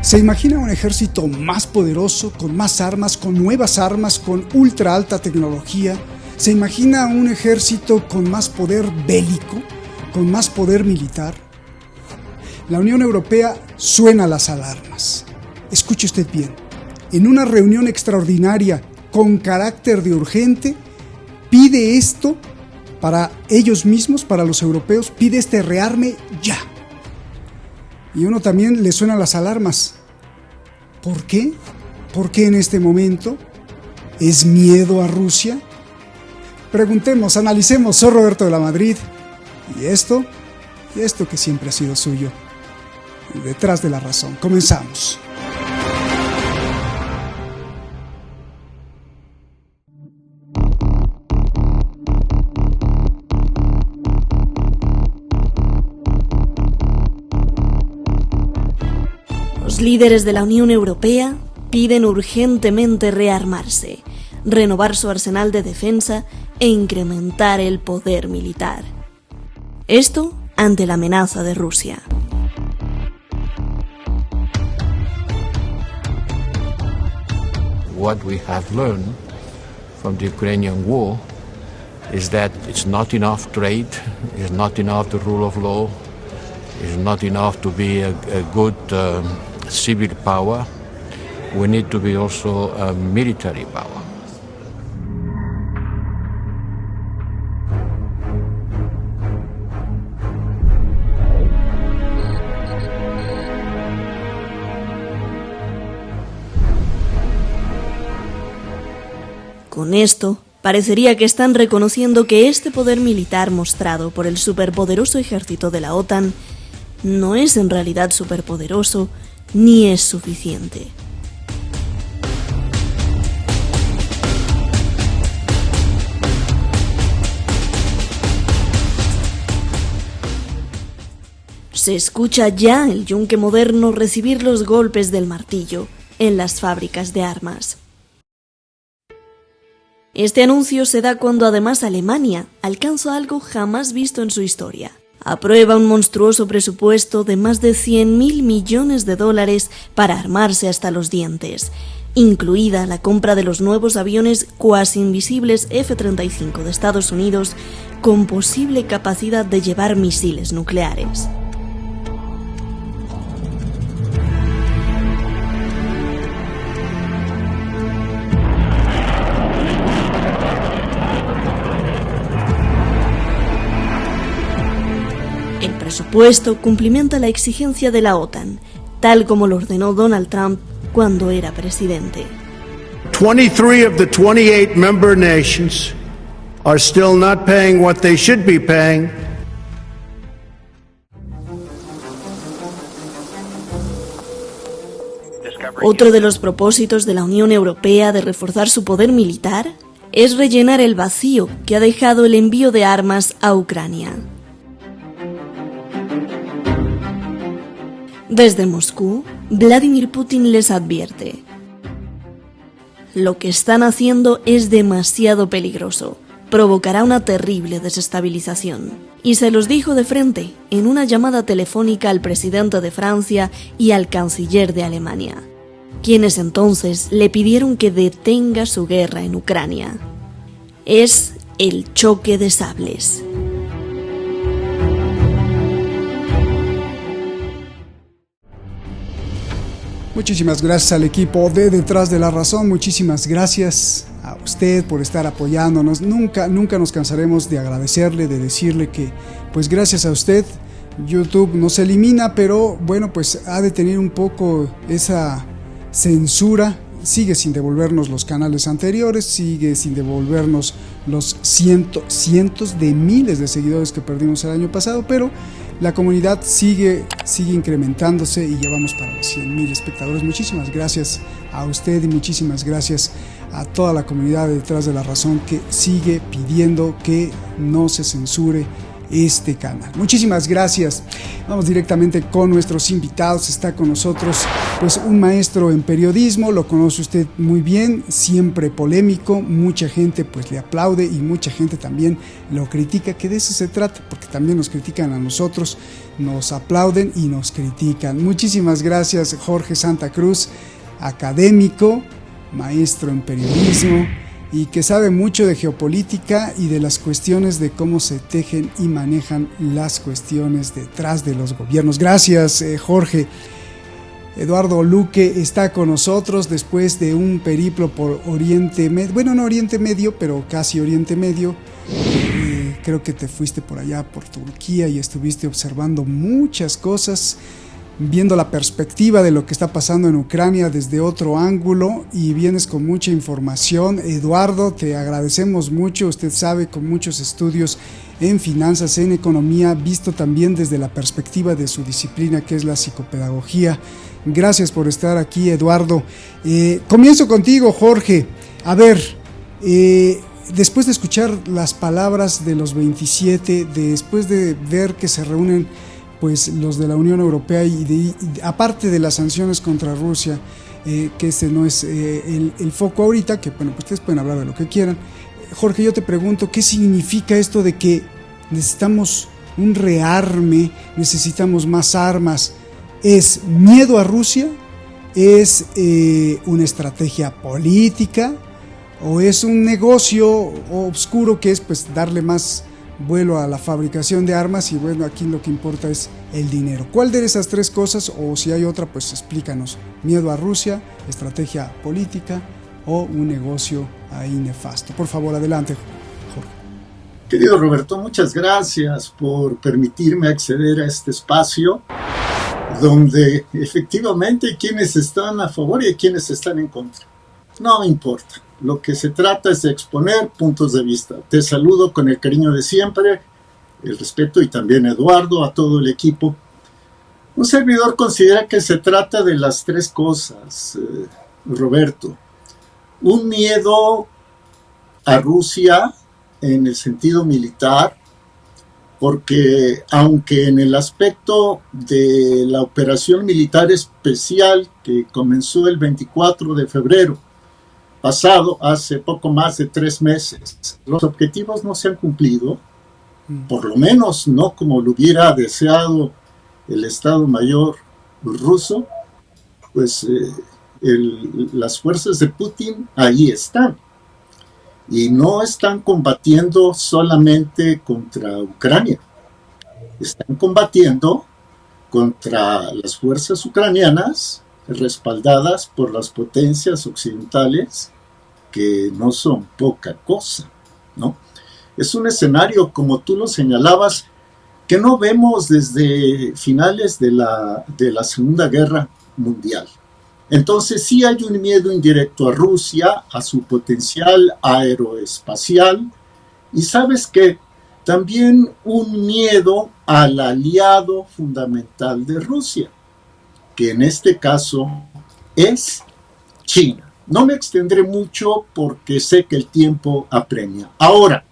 ¿Se imagina un ejército más poderoso, con más armas, con nuevas armas, con ultra alta tecnología? ¿Se imagina un ejército con más poder bélico, con más poder militar? La Unión Europea suena las alarmas. Escuche usted bien. En una reunión extraordinaria con carácter de urgente, pide esto para ellos mismos, para los europeos, pide este rearme ya. Y uno también le suenan las alarmas. ¿Por qué? ¿Por qué en este momento? ¿Es miedo a Rusia? Preguntemos, analicemos. Soy Roberto de la Madrid. Y esto que siempre ha sido suyo. Detrás de la razón. Comenzamos. Los líderes de la Unión Europea piden urgentemente rearmarse, renovar su arsenal de defensa e incrementar el poder militar. Esto ante la amenaza de Rusia. What we have learned from the Ukrainian war is that it's not enough trade, it's not enough the rule of law, it's not enough to be a good civil power. We need to be also a military power. Con esto, parecería que están reconociendo que este poder militar mostrado por el superpoderoso ejército de la OTAN no es en realidad superpoderoso ni es suficiente. Se escucha ya el yunque moderno recibir los golpes del martillo en las fábricas de armas. Este anuncio se da cuando además Alemania alcanza algo jamás visto en su historia. Aprueba un monstruoso presupuesto de más de 100.000 millones de dólares para armarse hasta los dientes, incluida la compra de los nuevos aviones cuasi invisibles F-35 de Estados Unidos con posible capacidad de llevar misiles nucleares. El presupuesto cumplienta la exigencia de la OTAN, tal como lo ordenó Donald Trump cuando era presidente. 23 of the 28 member nations are still not paying what they should be paying. Otro de los propósitos de la Unión Europea de reforzar su poder militar es rellenar el vacío que ha dejado el envío de armas a Ucrania. Desde Moscú, Vladimir Putin les advierte: lo que están haciendo es demasiado peligroso, provocará una terrible desestabilización. Y se los dijo de frente en una llamada telefónica al presidente de Francia y al canciller de Alemania, quienes entonces le pidieron que detenga su guerra en Ucrania. Es el choque de sables. Muchísimas gracias al equipo de Detrás de la Razón, muchísimas gracias a usted por estar apoyándonos. Nunca nos cansaremos de agradecerle, de decirle que pues gracias a usted YouTube nos elimina, pero bueno, pues ha de tener un poco esa censura. Sigue sin devolvernos los canales anteriores, sigue sin devolvernos los cientos de miles de seguidores que perdimos el año pasado, pero la comunidad sigue incrementándose y ya vamos para los 100,000 espectadores. Muchísimas gracias a usted y muchísimas gracias a toda la comunidad de Detrás de la Razón que sigue pidiendo que no se censure este canal. Muchísimas gracias. Vamos directamente con nuestros invitados. Está con nosotros pues un maestro en periodismo, lo conoce usted muy bien, siempre polémico, mucha gente pues le aplaude y mucha gente también lo critica, que de eso se trata, porque también nos critican a nosotros, nos aplauden y nos critican. Muchísimas gracias, Jorge Santa Cruz, académico, maestro en periodismo y que sabe mucho de geopolítica y de las cuestiones de cómo se tejen y manejan las cuestiones detrás de los gobiernos. Gracias, Jorge. Eduardo Luque está con nosotros después de un periplo por Oriente Medio, bueno, no Oriente Medio, pero casi Oriente Medio. Creo que te fuiste por allá, por Turquía, y estuviste observando muchas cosas, viendo la perspectiva de lo que está pasando en Ucrania desde otro ángulo, y vienes con mucha información. Eduardo, te agradecemos mucho. Usted sabe, con muchos estudios en finanzas, en economía, visto también desde la perspectiva de su disciplina, que es la psicopedagogía. Gracias por estar aquí, Eduardo. Comienzo contigo, Jorge. A ver, después de escuchar las palabras de los 27, después de ver que se reúnen pues los de la Unión Europea y aparte de las sanciones contra Rusia, que ese no es el foco ahorita, que bueno, pues ustedes pueden hablar de lo que quieran. Jorge, yo te pregunto, ¿qué significa esto de que necesitamos un rearme, necesitamos más armas? ¿Es miedo a Rusia? ¿Es una estrategia política? ¿O es un negocio oscuro que es pues darle más vuelo a la fabricación de armas? Y bueno, aquí lo que importa es el dinero. ¿Cuál de esas tres cosas, o si hay otra, pues explícanos? ¿Miedo a Rusia, estrategia política o un negocio ahí nefasto? Por favor, adelante, Jorge. Querido Roberto, muchas gracias por permitirme acceder a este espacio donde efectivamente hay quienes están a favor y hay quienes están en contra. No me importa. Lo que se trata es de exponer puntos de vista. Te saludo con el cariño de siempre, el respeto, y también Eduardo, a todo el equipo. Un servidor considera que se trata de las tres cosas, Roberto. Un miedo a Rusia en el sentido militar, porque aunque en el aspecto de la operación militar especial que comenzó el 24 de febrero pasado, hace poco más de 3 meses, los objetivos no se han cumplido, por lo menos no como lo hubiera deseado el Estado Mayor ruso, pues las fuerzas de Putin ahí están. Y no están combatiendo solamente contra Ucrania, están combatiendo contra las fuerzas ucranianas respaldadas por las potencias occidentales, que no son poca cosa, ¿no? Es un escenario, como tú lo señalabas, que no vemos desde finales de la Segunda Guerra Mundial. Entonces sí hay un miedo indirecto a Rusia, a su potencial aeroespacial, y sabes que también un miedo al aliado fundamental de Rusia, que en este caso es China. No me extendré mucho porque sé que el tiempo apremia. Ahora,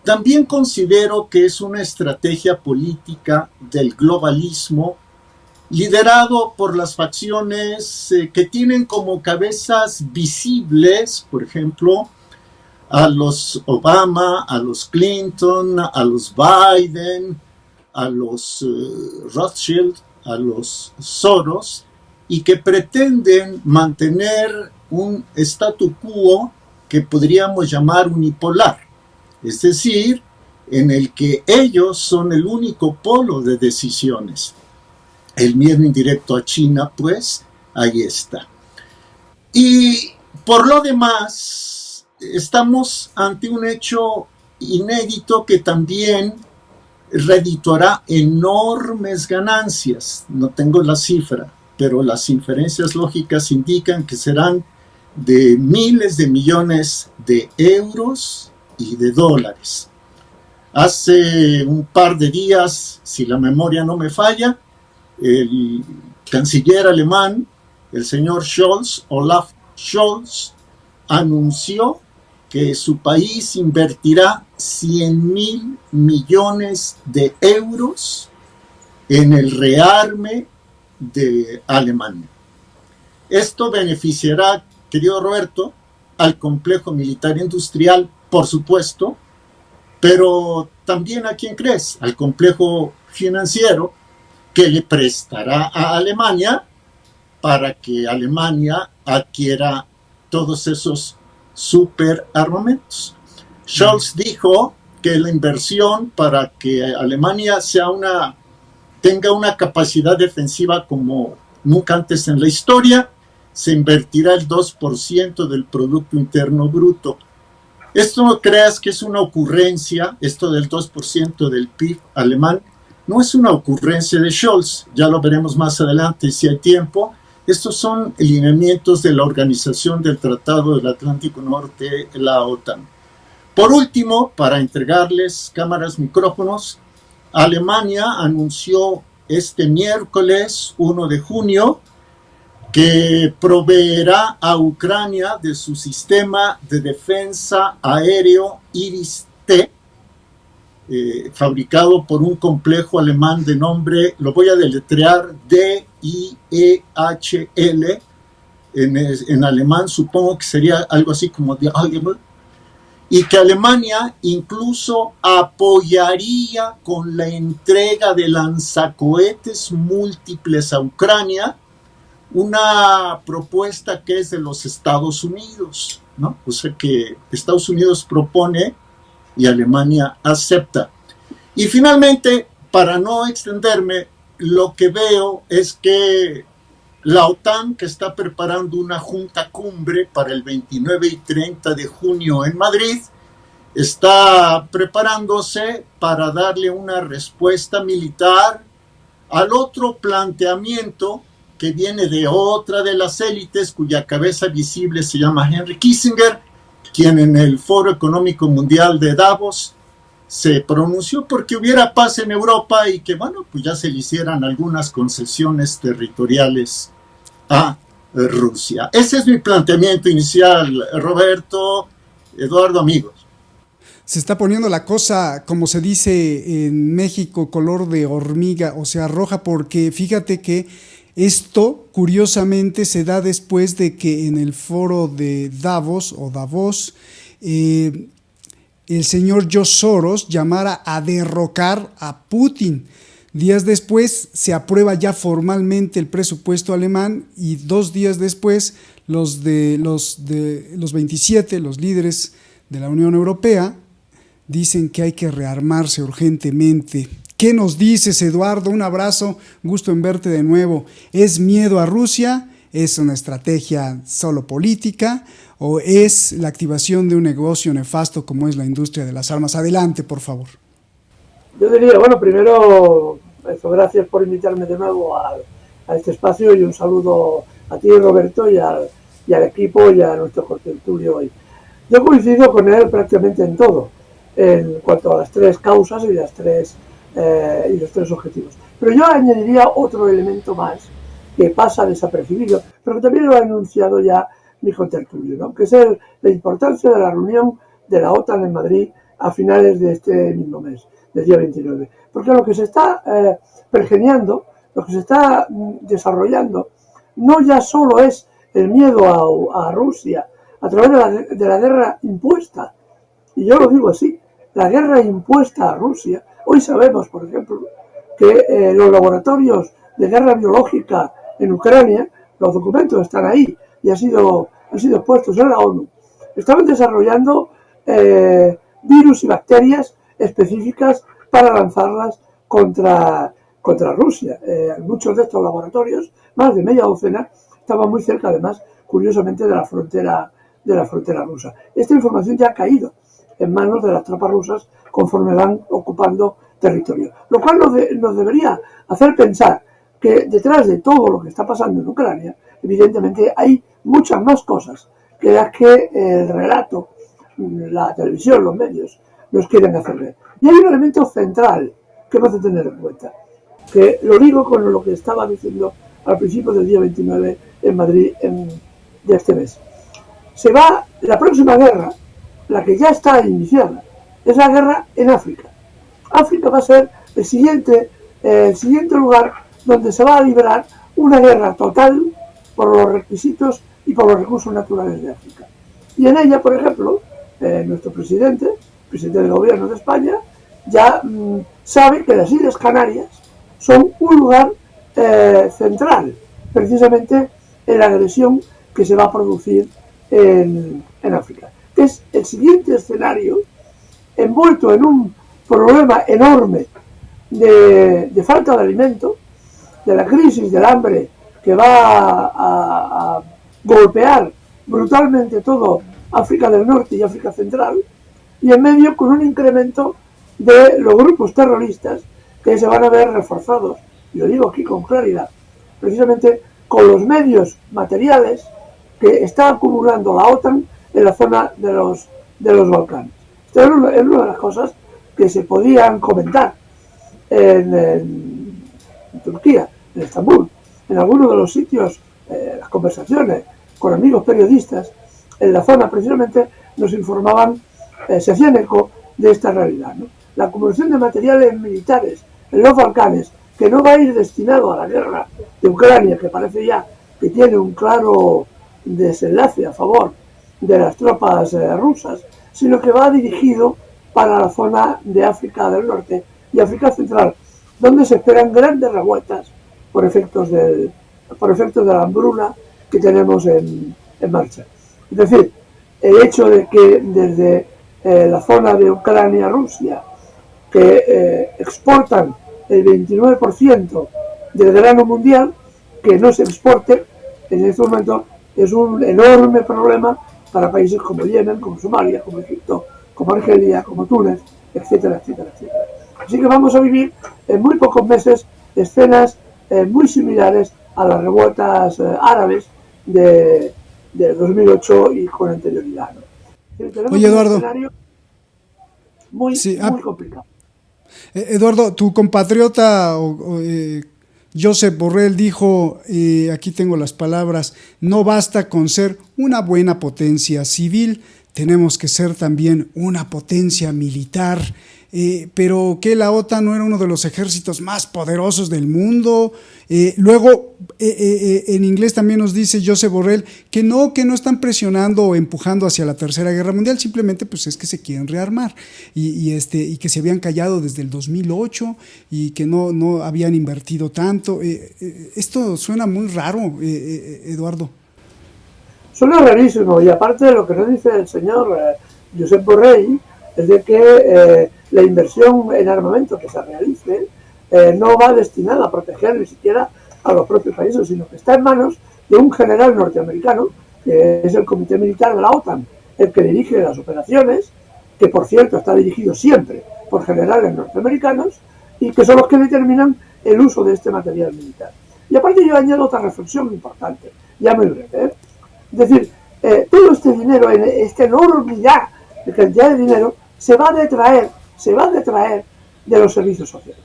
también considero que es una estrategia política del globalismo liderado por las facciones que tienen como cabezas visibles, por ejemplo, a los Obama, a los Clinton, a los Biden, a los Rothschild, a los Soros, y que pretenden mantener un statu quo que podríamos llamar unipolar, es decir, en el que ellos son el único polo de decisiones. El miedo indirecto a China, pues, ahí está. Y por lo demás, estamos ante un hecho inédito que también redituará enormes ganancias. No tengo la cifra, pero las inferencias lógicas indican que serán de miles de millones de euros y de dólares. Hace un par de días, si la memoria no me falla, el canciller alemán, el señor Scholz, Olaf Scholz, anunció que su país invertirá 100.000 millones de euros en el rearme de Alemania. Esto beneficiará, querido Roberto, al complejo militar industrial, por supuesto, pero también a quién crees, al complejo financiero que le prestará a Alemania para que Alemania adquiera todos esos superarmamentos. Scholz dijo que la inversión para que Alemania tenga una capacidad defensiva como nunca antes en la historia, se invertirá el 2% del Producto Interno Bruto. Esto no creas que es una ocurrencia, esto del 2% del PIB alemán, no es una ocurrencia de Scholz, ya lo veremos más adelante si hay tiempo. Estos son lineamientos de la Organización del Tratado del Atlántico Norte, la OTAN. Por último, para entregarles cámaras, micrófonos, Alemania anunció este miércoles 1 de junio que proveerá a Ucrania de su sistema de defensa aéreo Iris-T, fabricado por un complejo alemán de nombre, lo voy a deletrear, D-I-E-H-L, en alemán supongo que sería algo así como de y que Alemania incluso apoyaría con la entrega de lanzacohetes múltiples a Ucrania, una propuesta que es de los Estados Unidos, ¿no? O sea que Estados Unidos propone y Alemania acepta. Y finalmente, para no extenderme, lo que veo es que la OTAN, que está preparando una junta cumbre para el 29 y 30 de junio en Madrid, está preparándose para darle una respuesta militar al otro planteamiento que viene de otra de las élites cuya cabeza visible se llama Henry Kissinger, quien en el Foro Económico Mundial de Davos se pronunció porque hubiera paz en Europa y que, bueno, pues ya se le hicieran algunas concesiones territoriales a Rusia. Ese es mi planteamiento inicial, Roberto, Eduardo, amigos. Se está poniendo la cosa, como se dice en México, color de hormiga, o sea, roja, porque fíjate que esto, curiosamente, se da después de que en el foro de Davos, el señor George Soros llamara a derrocar a Putin. Días después se aprueba ya formalmente el presupuesto alemán y 2 días después los 27, los líderes de la Unión Europea, dicen que hay que rearmarse urgentemente. ¿Qué nos dices, Eduardo? Un abrazo, gusto en verte de nuevo. ¿Es miedo a Rusia? ¿Es una estrategia solo política? ¿O es la activación de un negocio nefasto como es la industria de las armas? Adelante, por favor. Yo diría, bueno, primero, gracias por invitarme de nuevo a este espacio y un saludo a ti, Roberto, y al equipo y a nuestro contertulio hoy. Yo coincido con él prácticamente en todo, en cuanto a las 3 causas y los 3 objetivos. Pero yo añadiría otro elemento más que pasa desapercibido, pero que también lo ha anunciado ya mi contertulio, ¿no? Que es la importancia de la reunión de la OTAN en Madrid a finales de este mismo mes, del día 29. Porque lo que se está pergeñando, lo que se está desarrollando, no ya solo es el miedo a Rusia a través de la guerra impuesta, y yo lo digo así, la guerra impuesta a Rusia. Hoy sabemos, por ejemplo, que los laboratorios de guerra biológica en Ucrania, los documentos están ahí y han sido expuestos en la ONU, estaban desarrollando virus y bacterias específicas para lanzarlas contra Rusia. Muchos de estos laboratorios, más de media docena, estaban muy cerca, además, curiosamente, de la frontera rusa. Esta información ya ha caído en manos de las tropas rusas conforme van ocupando territorio. Lo cual nos debería hacer pensar que detrás de todo lo que está pasando en Ucrania, evidentemente hay muchas más cosas que las que el relato, la televisión, los medios, nos quieren hacer ver. Y hay un elemento central que hemos de tener en cuenta, que lo digo con lo que estaba diciendo al principio del día 29 en Madrid de este mes. La próxima guerra la que ya está iniciada, es la guerra en África. África va a ser el siguiente lugar donde se va a librar una guerra total por los requisitos y por los recursos naturales de África. Y en ella, por ejemplo, nuestro presidente del gobierno de España, ya sabe que las Islas Canarias son un lugar central, precisamente en la agresión que se va a producir en África. Es el siguiente escenario envuelto en un problema enorme de falta de alimento, de la crisis del hambre que va a golpear brutalmente todo África del Norte y África Central, y en medio con un incremento de los grupos terroristas que se van a ver reforzados, y lo digo aquí con claridad, precisamente con los medios materiales que está acumulando la OTAN en la zona de los Balcanes. Esto es una de las cosas que se podían comentar en Turquía, en Estambul, en algunos de los sitios, las conversaciones con amigos periodistas en la zona precisamente nos informaban, se hacían eco de esta realidad, ¿no? La acumulación de materiales militares en los Balcanes, que no va a ir destinado a la guerra de Ucrania, que parece ya que tiene un claro desenlace a favor de las tropas rusas, sino que va dirigido para la zona de África del Norte y África Central, donde se esperan grandes revueltas por efectos de la hambruna que tenemos en marcha. Es decir, el hecho de que desde la zona de Ucrania-Rusia, que exportan el 29% del grano mundial, que no se exporte en este momento es un enorme problema para países como Yemen, como Somalia, como Egipto, como Argelia, como Túnez, etcétera, etcétera, etcétera. Así que vamos a vivir en muy pocos meses escenas muy similares a las revueltas árabes de 2008 y con anterioridad, ¿no? Tenemos Oye, Eduardo, un escenario muy complicado. Eduardo, tu compatriota Josep Borrell dijo, aquí tengo las palabras, no basta con ser una buena potencia civil, tenemos que ser también una potencia militar, pero que la OTAN no era uno de los ejércitos más poderosos del mundo. Luego, en inglés también nos dice Josep Borrell que no están presionando o empujando hacia la Tercera Guerra Mundial, simplemente pues es que se quieren rearmar y que se habían callado desde el 2008 y que no habían invertido tanto. Esto suena muy raro, Eduardo. Suena rarísimo, y aparte de lo que nos dice el señor Josep Borrell es de que la inversión en armamento que se realice no va destinada a proteger ni siquiera a los propios países, sino que está en manos de un general norteamericano, que es el Comité Militar de la OTAN, el que dirige las operaciones, que por cierto está dirigido siempre por generales norteamericanos, y que son los que determinan el uso de este material militar. Y aparte yo añado otra reflexión importante, ya muy breve, es decir, todo este dinero, esta enormidad de cantidad de dinero, se va a detraer de los servicios sociales,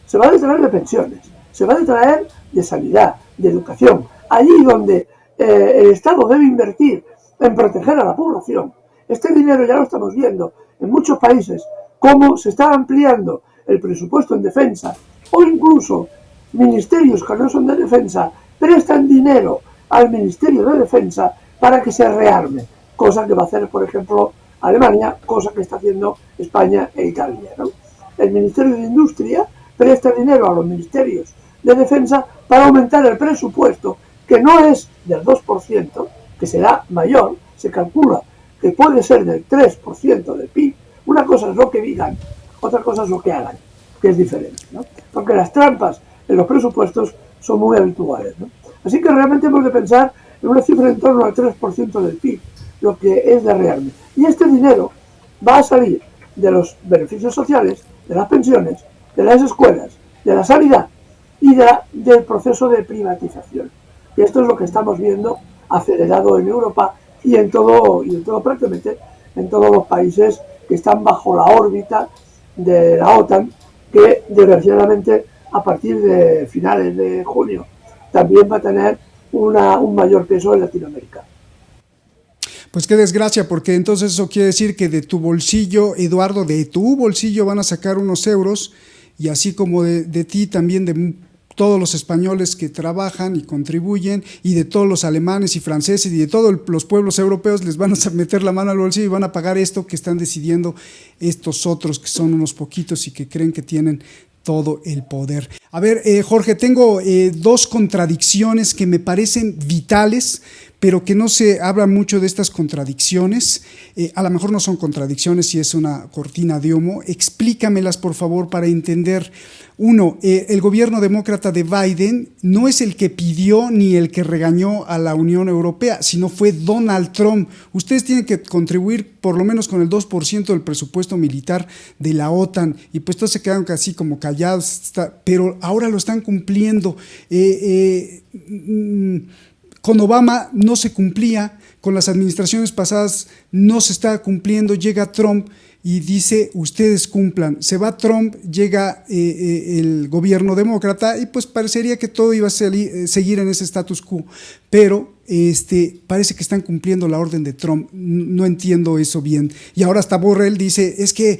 se va a detraer de pensiones, se va a detraer de sanidad, de educación, allí donde el Estado debe invertir en proteger a la población. Este dinero ya lo estamos viendo en muchos países, cómo se está ampliando el presupuesto en defensa, o incluso ministerios que no son de defensa prestan dinero al Ministerio de Defensa para que se rearme, cosa que va a hacer, por ejemplo, Alemania, cosa que está haciendo España e Italia, ¿no? El Ministerio de Industria presta dinero a los ministerios de defensa para aumentar el presupuesto, que no es del 2%, que será mayor, se calcula que puede ser del 3% del PIB. Una cosa es lo que digan, otra cosa es lo que hagan, que es diferente, ¿no? Porque las trampas en los presupuestos son muy habituales, ¿no? Así que realmente hemos de pensar en una cifra en torno al 3% del PIB, lo que es de rearme. Y este dinero va a salir de los beneficios sociales, de las pensiones, de las escuelas, de la sanidad y del proceso de privatización. Y esto es lo que estamos viendo acelerado en Europa y en todo prácticamente en todos los países que están bajo la órbita de la OTAN, que desgraciadamente a partir de finales de junio también va a tener un mayor peso en Latinoamérica. Pues qué desgracia, porque entonces eso quiere decir que de tu bolsillo, Eduardo, de tu bolsillo van a sacar unos euros, y así como de ti también, de todos los españoles que trabajan y contribuyen, y de todos los alemanes y franceses y de todos los pueblos europeos, les van a meter la mano al bolsillo y van a pagar esto que están decidiendo estos otros que son unos poquitos y que creen que tienen todo el poder. A ver, Jorge, tengo dos contradicciones que me parecen vitales, pero que no se habla mucho de estas contradicciones. A lo mejor no son contradicciones y es una cortina de humo. Explícamelas, por favor, para entender. Uno, el gobierno demócrata de Biden no es el que pidió ni el que regañó a la Unión Europea, sino fue Donald Trump. Ustedes tienen que contribuir por lo menos con el 2% del presupuesto militar de la OTAN, y pues todos se quedaron casi como callados, pero ahora lo están cumpliendo. Con Obama no se cumplía, con las administraciones pasadas no se estaba cumpliendo, llega Trump y dice ustedes cumplan. Se va Trump, llega el gobierno demócrata y pues parecería que todo iba a seguir en ese status quo, pero parece que están cumpliendo la orden de Trump. No entiendo eso bien. Y ahora hasta Borrell dice, es que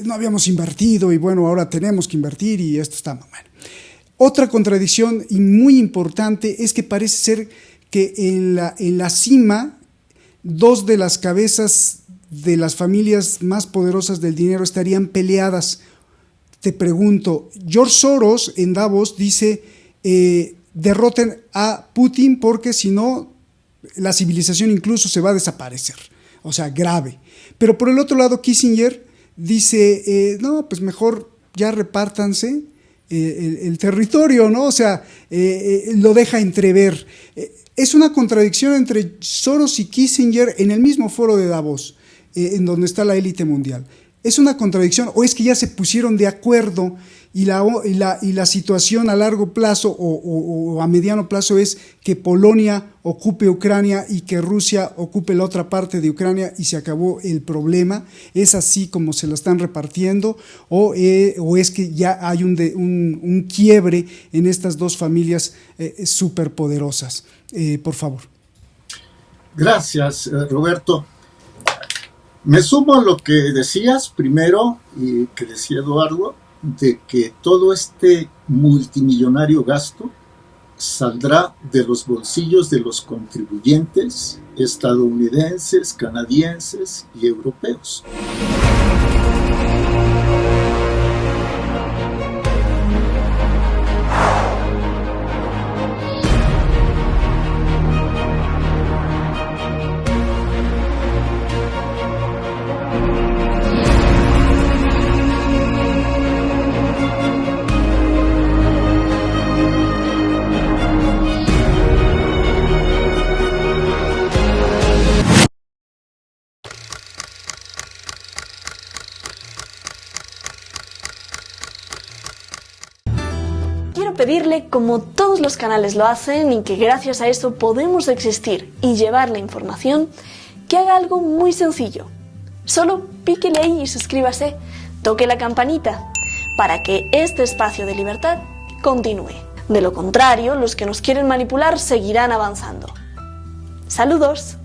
no habíamos invertido y bueno, ahora tenemos que invertir y esto está mal. Otra contradicción y muy importante es que parece ser que en la cima, dos de las cabezas de las familias más poderosas del dinero estarían peleadas. Te pregunto, George Soros en Davos dice, derroten a Putin porque si no, la civilización incluso se va a desaparecer. O sea, grave. Pero por el otro lado, Kissinger dice, no, pues mejor ya repártanse el territorio, ¿no? O sea, lo deja entrever. Es una contradicción entre Soros y Kissinger en el mismo foro de Davos, en donde está la élite mundial. ¿Es una contradicción o es que ya se pusieron de acuerdo y la situación a largo plazo o a mediano plazo es que Polonia ocupe Ucrania y que Rusia ocupe la otra parte de Ucrania y se acabó el problema? ¿Es así como se lo están repartiendo o es que ya hay un quiebre en estas dos familias superpoderosas? Por favor. Gracias, Roberto. Me sumo a lo que decías primero y que decía Eduardo, de que todo este multimillonario gasto saldrá de los bolsillos de los contribuyentes estadounidenses, canadienses y europeos. Pedirle, como todos los canales lo hacen y que gracias a eso podemos existir y llevar la información, que haga algo muy sencillo. Solo píquele ahí y suscríbase, toque la campanita, para que este espacio de libertad continúe. De lo contrario, los que nos quieren manipular seguirán avanzando. ¡Saludos!